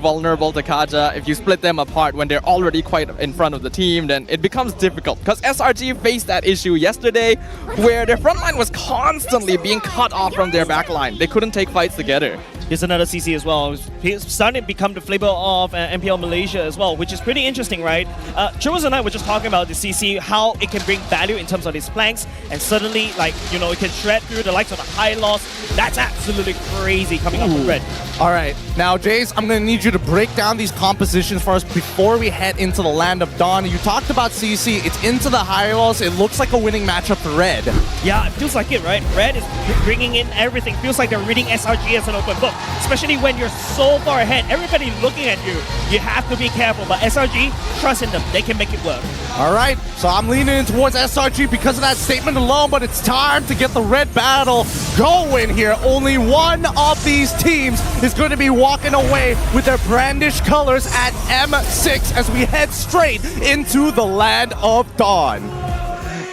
vulnerable to Kaja. If you split them apart when they're already quite in front of the team, then it becomes difficult. Because SRG faced that issue yesterday where their front line was constantly being cut off from their back line. They couldn't take fights together. Here's another CC as well. He's starting to become the flavor of MPL Malaysia as well, which is pretty interesting, right? Churros and I were just talking about the CC, how it can bring value in terms of its flanks, and suddenly, like, you know, it can shred through the likes of the high loss. That's absolutely crazy coming up from Red. All right, now Jace, I'm going to need you to break down these compositions for us before we head into the Land of Dawn. You talked about CC, it's into the high loss. It looks like a winning matchup for Red. Yeah, it feels like it, right? Red is bringing in everything. Feels like they're reading SRG as an open book, especially when you're so far ahead. Everybody looking at you. You have to be careful, but SRG, trust in them. They can make it work. All right, so I'm leaning in towards SRG because of that statement alone, but it's time to get the Red battle going here. Only one of these teams is going to be walking away with their brandished colors at M6 as we head straight into the Land of Dawn.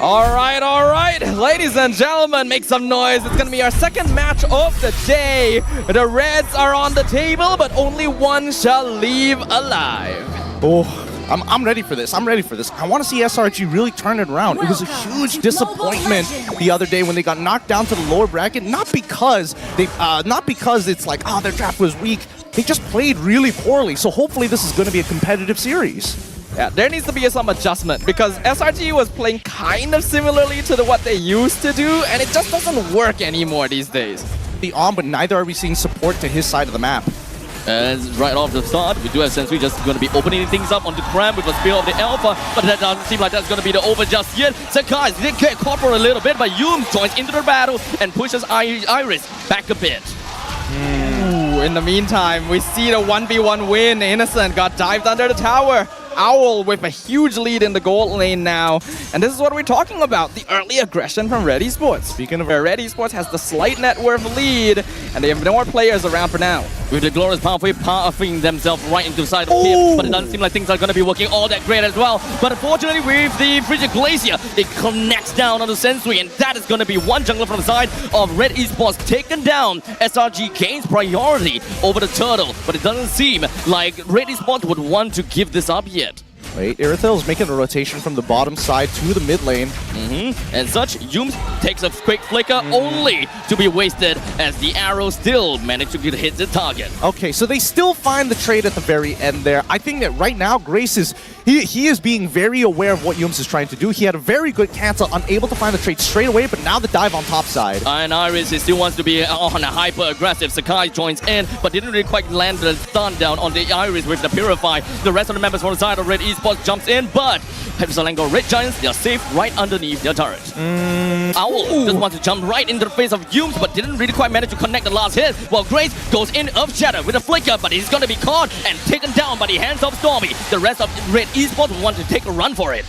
All right, ladies and gentlemen, make some noise. It's gonna be our second match of the day. The Reds are on the table, but only one shall leave alive. Oh, I'm ready for this. I'm ready for this. I want to see SRG really turn it around. It was a huge disappointment the other day when they got knocked down to the lower bracket. Not because it's like, oh, their draft was weak. They just played really poorly. So hopefully this is going to be a competitive series. Yeah, there needs to be some adjustment because SRG was playing kind of similarly to what they used to do, and it just doesn't work anymore these days. But neither are we seeing support to his side of the map. And right off the start, we do have Sensui just going to be opening things up on the Cram with a spear of the Alpha, but that doesn't seem like that's going to be the over just yet. Sakai did get caught for a little bit, but Yum joins into the battle and pushes Iris back a bit. Ooh, in the meantime, we see the 1v1 win. Innocent got dived under the tower. Owl with a huge lead in the gold lane now. And this is what we're talking about, the early aggression from Red Esports. Speaking of Red Esports has the slight net worth lead, and they have no more players around for now. With the Glorious Pathway pathing themselves right into the side of him, but it doesn't seem like things are going to be working all that great as well. But unfortunately with the Frigid Glacier, it connects down on the Sensui, and that is going to be one jungler from the side of Red Esports taken down. SRG gains priority over the Turtle, but it doesn't seem like Red Esports would want to give this up yet. Wait, Irithyll is making a rotation from the bottom side to the mid lane. And such, Yums takes a quick flicker only to be wasted as the arrow still managed to hit the target. Okay, so they still find the trade at the very end there. I think that right now, Grace is he is being very aware of what Yums is trying to do. He had a very good cancel, unable to find the trade straight away, but now the dive on top side. And Iris still wants to be on a hyper-aggressive. Sakai joins in, but didn't really quite land the stun down on the Iris with the Purify. The rest of the members from the side of Red Esports jumps in, but SELANGOR Red Giants, they are safe right underneath their turret. Owl just wants to jump right into the face of Yums, but didn't really quite manage to connect the last hit, while Grace goes in of Shadow with a flicker, but he's going to be caught and taken down by the hands of Stormy. The rest of Red Esports want to take a run for it.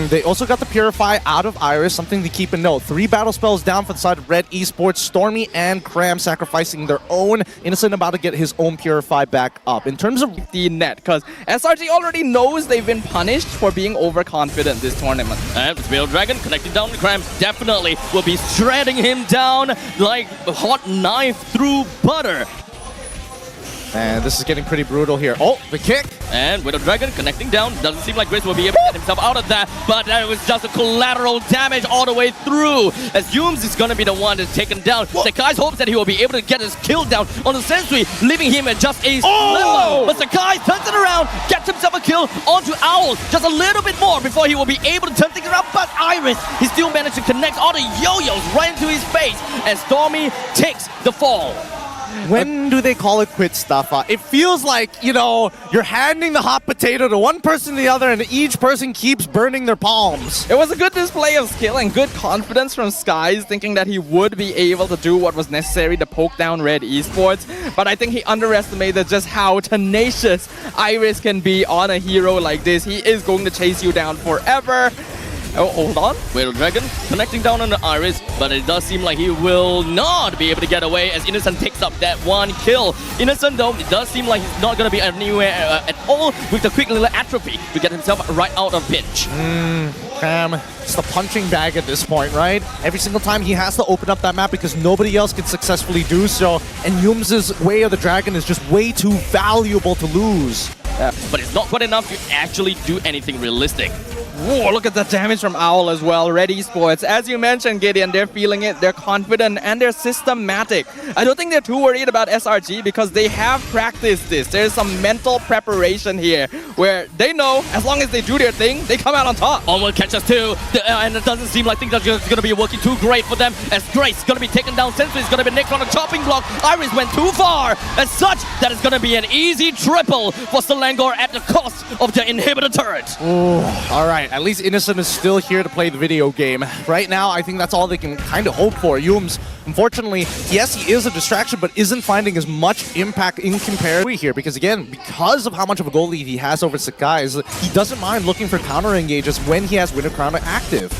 They also got the Purify out of Iris, something to keep in note. 3 battle spells down for the side of Red Esports. Stormy and Cram sacrificing their own. Innocent about to get his own Purify back up. In terms of the net, because SRG already knows they've been punished for being overconfident this tournament. And Veil Dragon connecting down the Cram definitely will be shredding him down like a hot knife through butter. And this is getting pretty brutal here. Oh, the kick. And with a Dragon connecting down, doesn't seem like Grace will be able to get himself out of that, but that was just a collateral damage all the way through, as Yums is going to be the one that's taken down. Sakai's hopes that he will be able to get his kill down on the Sensui, leaving him at just a sliver. But Sakai turns it around, gets himself a kill onto Owl, just a little bit more before he will be able to turn things around, but Iris, he still managed to connect all the yo-yos right into his face, and Stormy takes the fall. When do they call it quits, Staffa? It feels like, you know, you're handing the hot potato to one person to the other and each person keeps burning their palms. It was a good display of skill and good confidence from Skies, thinking that he would be able to do what was necessary to poke down Red Esports. But I think he underestimated just how tenacious Iris can be on a hero like this. He is going to chase you down forever. Oh, hold on. Whale Dragon connecting down on the Iris, but it does seem like he will not be able to get away as Innocent takes up that one kill. Innocent though, it does seem like he's not going to be anywhere at all with the quick little atrophy to get himself right out of pinch. Cram, it's the punching bag at this point, right? Every single time he has to open up that map because nobody else can successfully do so, and Yums' Way of the Dragon is just way too valuable to lose. But it's not quite enough to actually do anything realistic. Whoa, look at the damage from Owl as well. Red Esports, as you mentioned, Gideon, they're feeling it, they're confident, and they're systematic. I don't think they're too worried about SRG because they have practiced this. There's some mental preparation here where they know as long as they do their thing, they come out on top. Onward catches too, and it doesn't seem like things are just going to be working too great for them as Grace is going to be taken down. Sensui is going to be next on a chopping block. Iris went too far. As such, that is going to be an easy triple for Selangor at the cost of the inhibitor turret. Ooh, all right. At least Innocent is still here to play the video game. Right now, I think that's all they can kind of hope for. Yums, unfortunately, yes, he is a distraction, but isn't finding as much impact in comparison here. Because again, because of how much of a goal lead he has over Sakai, he doesn't mind looking for counter engages when he has Winter Crown active.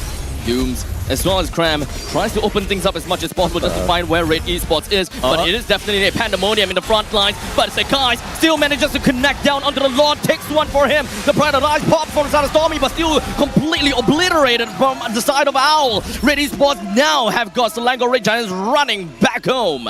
Yums, as well as Cram, tries to open things up as much as possible just to find where Red Esports is. But it is definitely a pandemonium in the front lines. But Sakai still manages to connect down onto the Lord, takes one for him. The Pride of Lies pops from the side of Stormy, but still completely obliterated from the side of Owl. Red Esports now have got Selangor Red Giants running back home.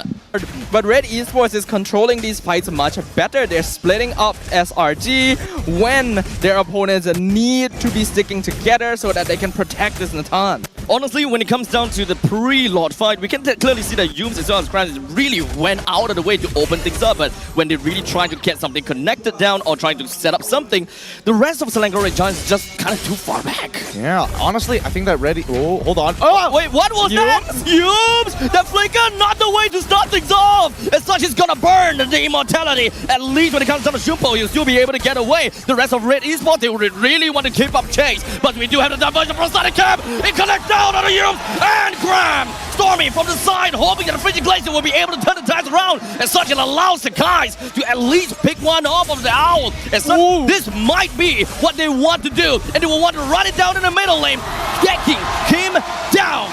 But Red Esports is controlling these fights much better. They're splitting up SRG when their opponents need to be sticking together so that they can protect this Natan. Honestly, when it comes down to the pre-Lord fight, we can clearly see that Yums as well as Krans really went out of the way to open things up. But when they really try to get something connected down or trying to set up something, the rest of Selangor Red Giants is just kind of too far back. Yeah, honestly, I think that Red... Oh, hold on. Oh, wait, what was that? Yums! The flicker, not the way to start things off! As such, he's gonna burn the immortality. At least when it comes down to Shumpo, he'll still be able to get away. The rest of Red Esports, they would really want to keep up chase. But we do have the diversion from Static Camp. It connects down on the Yums and Graham. Stormy from the side, hoping that the Frigid Glacier will be able to turn the tides around. As such, it allows the guys to at least pick one off of the Owl. As such, this might be what they want to do. And they will want to run it down in the middle lane, taking him down.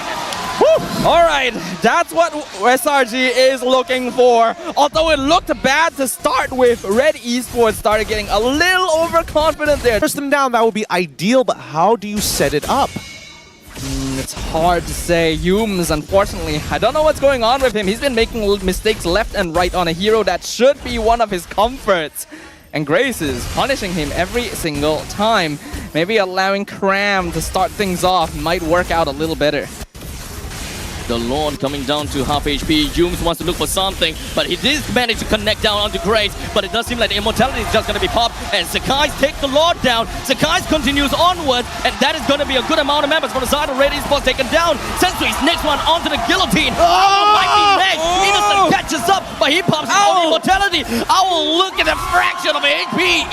All right, that's what SRG is looking for. Although it looked bad to start with, Red Esports started getting a little overconfident there. First them down, that would be ideal, but how do you set it up? It's hard to say. Yums, unfortunately, I don't know what's going on with him. He's been making mistakes left and right on a hero that should be one of his comforts. And Grace is punishing him every single time. Maybe allowing Cram to start things off might work out a little better. The Lord coming down to half HP. Yums wants to look for something, but he did manage to connect down onto Grace. But it does seem like the immortality is just going to be popped. And Sakai's take the Lord down. Sakai's continues onward, and that is going to be a good amount of members from the side of Red Esports taken down. Sensui's next one onto the guillotine. Owl might be next. Innocent catches up, but he pops his own immortality. Owl look at the fraction of HP.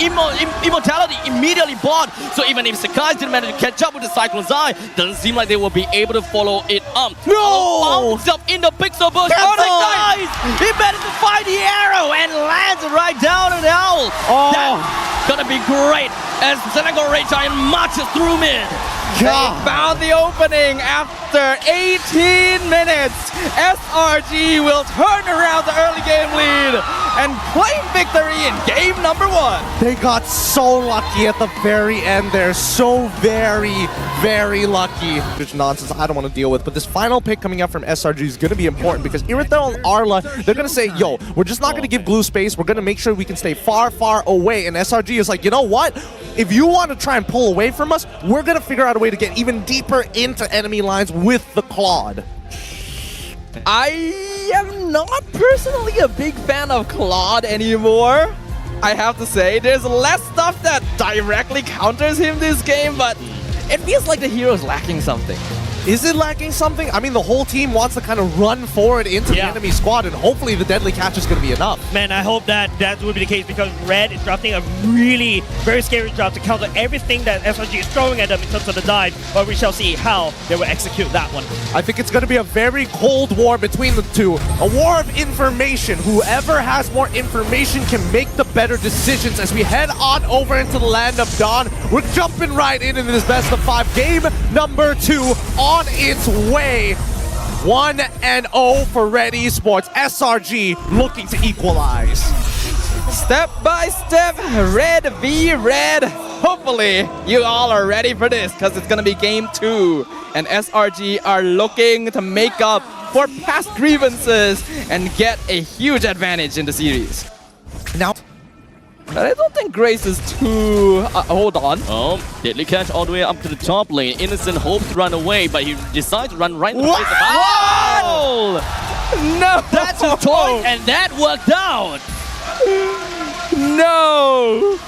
Immortality immediately bought. So even if Sakai didn't manage to catch up with the Cyclone's Eye, doesn't seem like they will be able to follow it up. No! Found himself in the pixel bush. Oh, guys! He managed to find the arrow and lands it right down on the Owl. That's gonna be great as Selangor Red Giant marches through mid. They found the opening after 18 minutes. SRG will turn around the early game lead and claim victory in game number 1. They got so lucky at the very end there. So very, very lucky. Which nonsense I don't want to deal with. But this final pick coming up from SRG is going to be important because Irithel and Arla, they're going to say, yo, we're just not going to give Blue space. We're going to make sure we can stay far, far away. And SRG is like, you know what? If you want to try and pull away from us, we're going to figure out a way to get even deeper into enemy lines with the Claude. I am not personally a big fan of Claude anymore. I have to say, there's less stuff that directly counters him this game, but it feels like the hero's lacking something. Is it lacking something? I mean, the whole team wants to kind of run forward into the enemy squad, and hopefully the deadly catch is going to be enough. Man, I hope that will be the case because Red is drafting a really very scary draft to counter everything that SRG is throwing at them in terms of the dive, but we shall see how they will execute that one. I think it's going to be a very cold war between the two. A war of information. Whoever has more information can make the better decisions as we head on over into the land of Dawn. We're jumping right into this best of 5. Game number 2 on its way. 1-0 for Red Esports. SRG looking to equalize. Step by step, Red v Red. Hopefully, you all are ready for this because it's going to be game 2. And SRG are looking to make up for past grievances and get a huge advantage in the series. Now, but I don't think Grace is too... hold on. Oh, deadly catch all the way up to the top lane. Innocent hopes to run away, but he decides to run right into the face of Owl! No! That's his toy, and that worked out! No!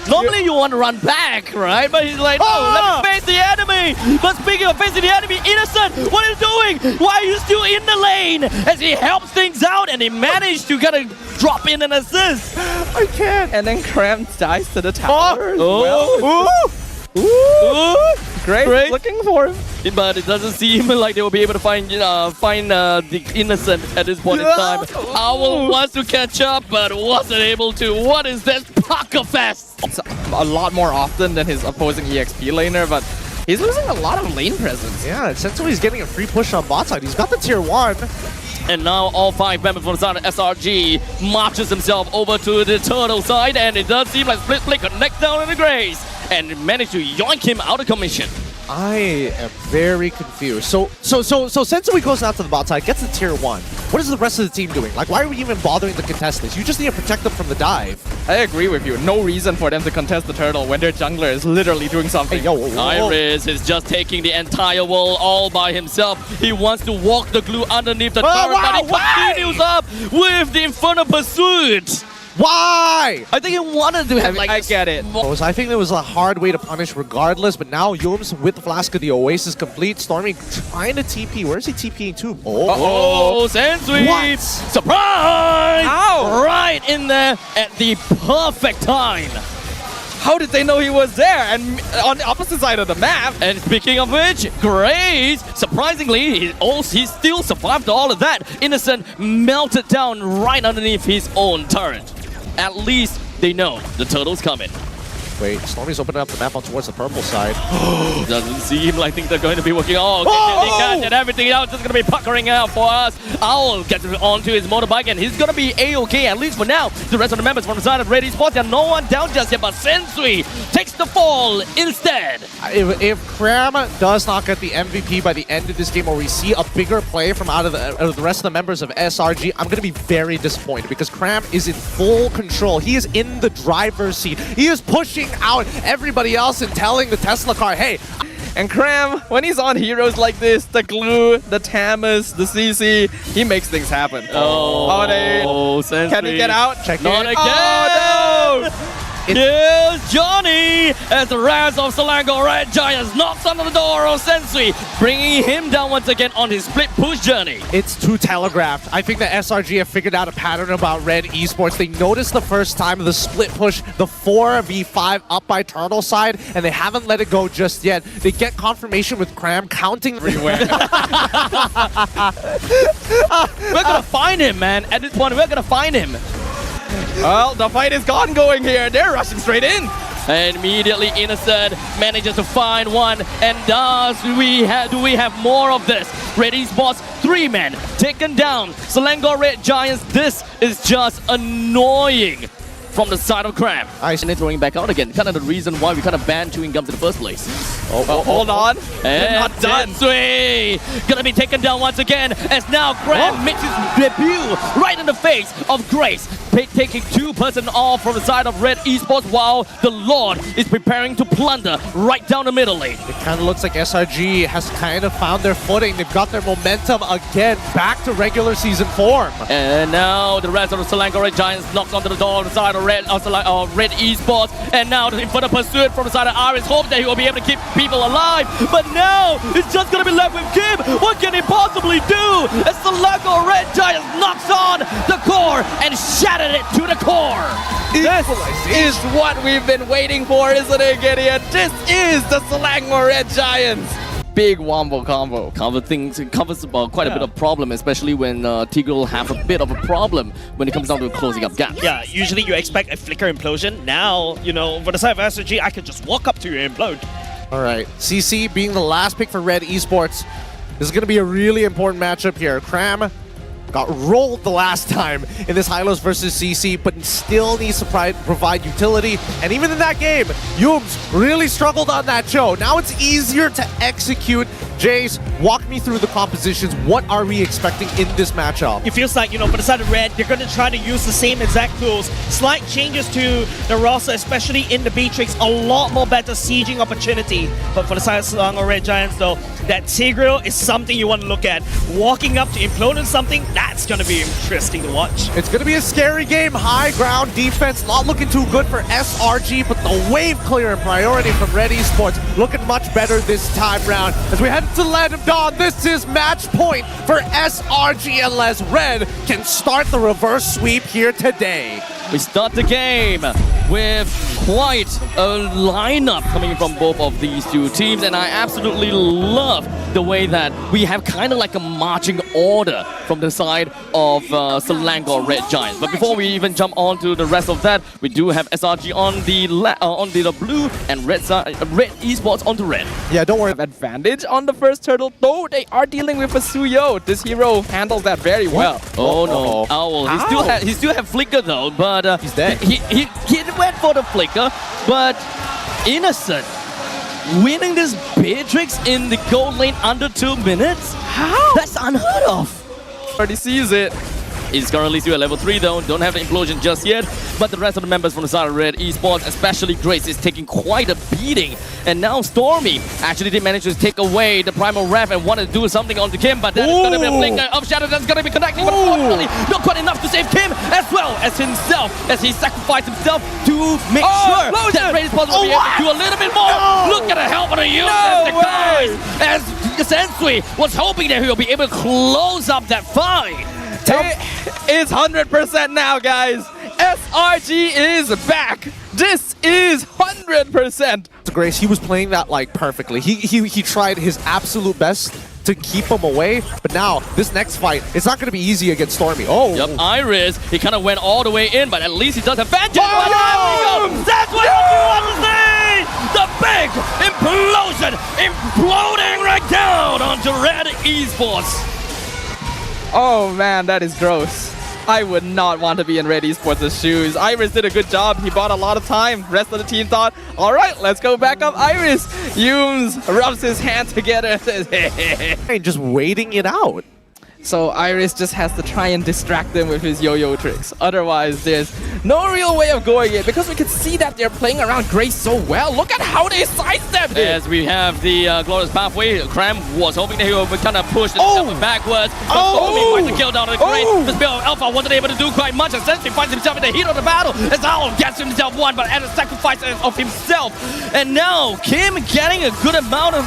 Normally you want to run back, right? But he's like, no, let me face the enemy! But speaking of facing the enemy, Innocent, what are you doing? Why are you still in the lane? As he helps things out and he managed to kind of drop in an assist. I can't. And then Cram dies to the tower as Oh. well. Great, Great. looking for him. But it doesn't seem like they will be able to find the Innocent at this point in time. Owl wants to catch up, but wasn't able to. What is this Pucker Fest? It's a lot more often than his opposing EXP laner, but he's losing a lot of lane presence. Yeah, Sensui's getting a free push on bot side. He's got the tier 1. And now all 5 members from the side of SRG marches himself over to the turtle side, and it does seem like Split connects down in the Grace and managed to yoink him out of commission. I am very confused. So Sensui goes out to the bot side, gets the tier 1. What is the rest of the team doing? Like, why are we even bothering to contest this? You just need to protect them from the dive. I agree with you. No reason for them to contest the turtle when their jungler is literally doing something. Hey, yo, Iris is just taking the entire wall all by himself. He wants to walk the glue underneath the turret, but he continues up with the Infernal Pursuit. Why? I think he wanted to have I get it. I think there was a hard way to punish regardless, but now Yums with the Flask of the Oasis complete. Stormy trying to TP. Where is he TPing to? Oh, Sensui! What? Surprise! Ow! Right in there at the perfect time. How did they know he was there and on the opposite side of the map? And speaking of which, Grace, surprisingly, he still survived all of that. Innocent melted down right underneath his own turret. At least they know the turtle's coming. Wait, Stormy's opening up the map on towards the purple side. Doesn't seem like things are going to be working. Oh, and everything else is going to be puckering out for us. Owl gets onto his motorbike and he's going to be A-okay, at least for now. The rest of the members from the side of Red Esports, there's no one down just yet, but Sensui takes the fall instead. If Cram does not get the MVP by the end of this game, or we see a bigger play from out of the rest of the members of SRG, I'm going to be very disappointed because Cram is in full control. He is in the driver's seat. He is pushing out everybody else and telling the Tesla car, hey. And Cram, when he's on heroes like this, the Glue, the Tamus, the CC, he makes things happen. Sensui. Can he get out? Check Not it. again! Oh, no! Here's Johnny as the Raz of Selangor Red Giants knocks on the door of Sensui, bringing him down once again on his split push journey. It's too telegraphed. I think that SRG have figured out a pattern about Red Esports. They noticed the first time of the split push, the 4v5 up by turtle side, and they haven't let it go just yet. They get confirmation with Cram counting everywhere. We're gonna find him, man. At this point, we're gonna find him. Well, the fight is going here. They're rushing straight in. And immediately Innocent manages to find one. And do we have more of this? Red Esports, 3 men taken down. Selangor Red Giants, this is just annoying from the side of Cram. Nice. And it's throwing back out again. Kind of the reason why we kind of banned chewing gums in the first place. Hold on. And not done. Sensui gonna be taken down once again as now Cram makes his debut right in the face of Grace. taking 2% off from the side of Red Esports while the Lord is preparing to plunder right down the middle lane. It kind of looks like SRG has kind of found their footing. They've got their momentum again back to regular season form. And now the rest of the SELANGOR Red Giants knocks onto the door on the side of Red Esports. And now in further pursuit from the side of Iris, hopes that he will be able to keep people alive. But now it's just going to be left with Kim. What can he possibly do? As SELANGOR Red Giants knocks on the core and shattered it to the core. This is what we've been waiting for, isn't it, Gideon? This is the SELANGOR Red Giants. Big wombo combo. Covers quite a bit of problem, especially when Tigreal have a bit of a problem when it comes down to closing up gaps. Yeah, usually you expect a flicker implosion. Now, you know, for the side of SRG, I can just walk up to you and implode. All right, CC being the last pick for Red Esports. This is going to be a really important matchup here. Cram got rolled the last time in this Hylos versus CC, but still needs to provide utility. And even in that game, Yums really struggled on that show. Now it's easier to execute. Jace, walk me through the compositions. What are we expecting in this matchup? It feels like, you know, for the side of Red, they're going to try to use the same exact tools. Slight changes to the roster, especially in the Beatrix. A lot more better sieging opportunity. But for the side of SELANGOR Red Giants, though, that Tigreal is something you want to look at. Walking up to implode on something, that's going to be interesting to watch. It's going to be a scary game. High ground defense, not looking too good for SRG, but the wave clear and priority from Red Esports looking much better this time round. As we head to Land of Dawn, this is match point for SRG unless Red can start the reverse sweep here today. We start the game with quite a lineup coming from both of these two teams, and I absolutely love the way that we have kind of like a marching order from the side of SELANGOR Red Giants. But before we even jump on to the rest of that, we do have SRG on the blue and Red Esports on the red. Yeah, don't worry. Advantage on the first turtle, though they are dealing with a Suyo. This hero handles that very well. Oh no, Owl. He still have flicker though, but he's dead. He went for the flicker, but Innocent winning this Beatrix in the gold lane under 2 minutes? How? That's unheard of. Already sees it. He's currently still at level 3 though, don't have the implosion just yet, but the rest of the members from the side of Red Esports, especially Grace, is taking quite a beating. And now Stormy actually did manage to take away the Primal Ref and wanted to do something onto Kim, but that is going to be a flicker of Shadow that's going to be connecting, but unfortunately not quite enough to save Kim as well as himself, as he sacrificed himself to make sure that Red Esports will be able to do a little bit more. Look at the help of the unit as the guys, as Sensui was hoping that he'll be able to close up that fight. It's 100% now, guys. SRG is back. This is 100%. Grace, he was playing that like perfectly. He tried his absolute best to keep him away, but now this next fight, it's not going to be easy against Stormy. Oh, yep, Iris, he kind of went all the way in, but at least he does have vengeance. But there we go. That's what you want to see. The big implosion, imploding right down onto Red Esports. Oh man, that is gross. I would not want to be in Red Esports' shoes. Iris did a good job. He bought a lot of time. Rest of the team thought, all right, let's go back up Iris. Yums rubs his hands together and says, hey. Just waiting it out. So Iris just has to try and distract them with his yo-yo tricks. Otherwise, there's no real way of going it because we can see that they're playing around Grace so well. Look at how they sidestepped it. As we have the glorious pathway, Cram was hoping that he would kind of push the backwards. But Stormy finds the kill down on the Grace. The spell of Alpha wasn't able to do quite much. Essentially finds himself in the heat of the battle as Owl gets himself one, but at a sacrifice of himself. And now Kim getting a good amount of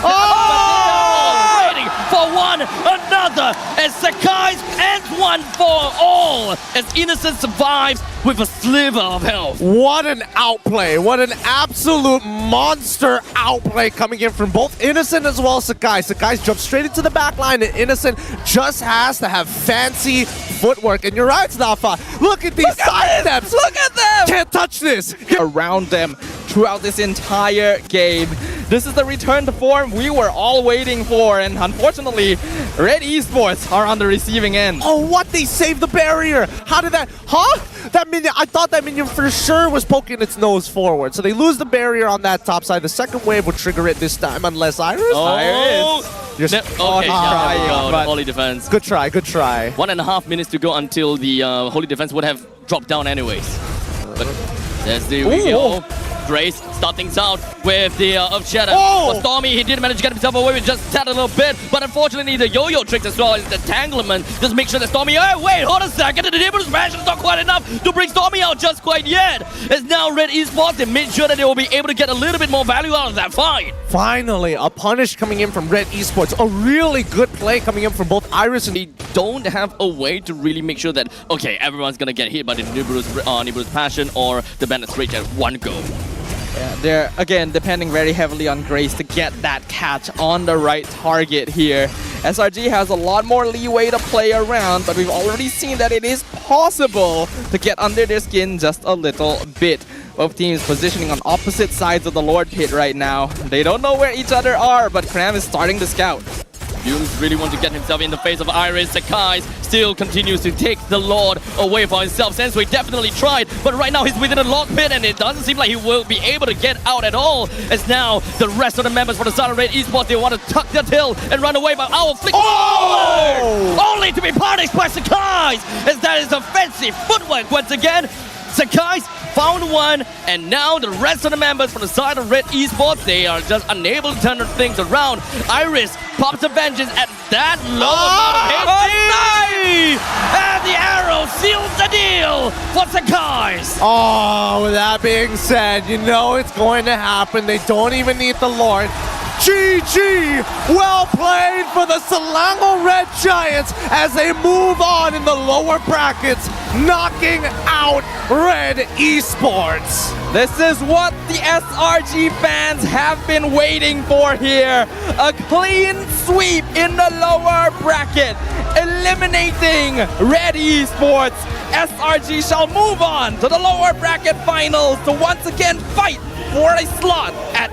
waiting for one another as Sakai's ends one for all as Innocent survives with a sliver of health. What an outplay. What an absolute monster outplay coming in from both Innocent as well as Sakai. Sakai's jumped straight into the back line and Innocent just has to have fancy footwork. And you're right, Snafa. Look at these side steps. Look at them. Can't touch this. Around them throughout this entire game. This is the return to form we were all waiting for, and unfortunately, Red Esports are on the receiving end. Oh, what? They saved the barrier. How did that? Huh? That minion, I thought that minion for sure was poking its nose forward. So they lose the barrier on that top side. The second wave will trigger it this time, unless Iris. Iris. Just okay, trying, the but Holy Defense. Good try, good try. 1.5 minutes to go until the Holy Defense would have drop down anyways. But there's the go. Grace start things out with the Earth Shatter. For Stormy, he did manage to get himself away with just that a little bit, but unfortunately the yo-yo tricks as well as the entanglement just make sure that Stormy, hey, wait, hold a second, the able to smash is not quite enough to bring Stormy out just quite yet. As now Red Esports, they made sure that they will be able to get a little bit more value out of that fight. Finally, a punish coming in from Red Esports. A really good play coming in from both Iris and... They don't have a way to really make sure that, okay, everyone's gonna get hit by the Nibiru's Passion or the Bandit's Rage at one go. Yeah, they're, again, depending very heavily on Grace to get that catch on the right target here. SRG has a lot more leeway to play around, but we've already seen that it is possible to get under their skin just a little bit. Both teams positioning on opposite sides of the Lord Pit right now. They don't know where each other are, but Kram is starting to scout. Yumes really wants to get himself in the face of Iris. Sakai still continues to take the Lord away for himself. Sensui definitely tried, but right now he's within a lock pit and it doesn't seem like he will be able to get out at all. As now the rest of the members for the side of Red Esports, they want to tuck their tail and run away, but Owl flicks forward! Only to be punished by Sakai, as that is offensive footwork once again. Sakai found one, and now the rest of the members from the side of Red Esports, they are just unable to turn things around. Iris pops a vengeance at that low amount of hit. And the arrow seals the deal for Sakai. Oh, with that being said, you know it's going to happen. They don't even need the Lord. GG! Well played for the Selangor Red Giants as they move on in the lower brackets, knocking out Red Esports. This is what the SRG fans have been waiting for here. A clean sweep in the lower bracket, eliminating Red Esports. SRG shall move on to the lower bracket finals to once again fight for a slot at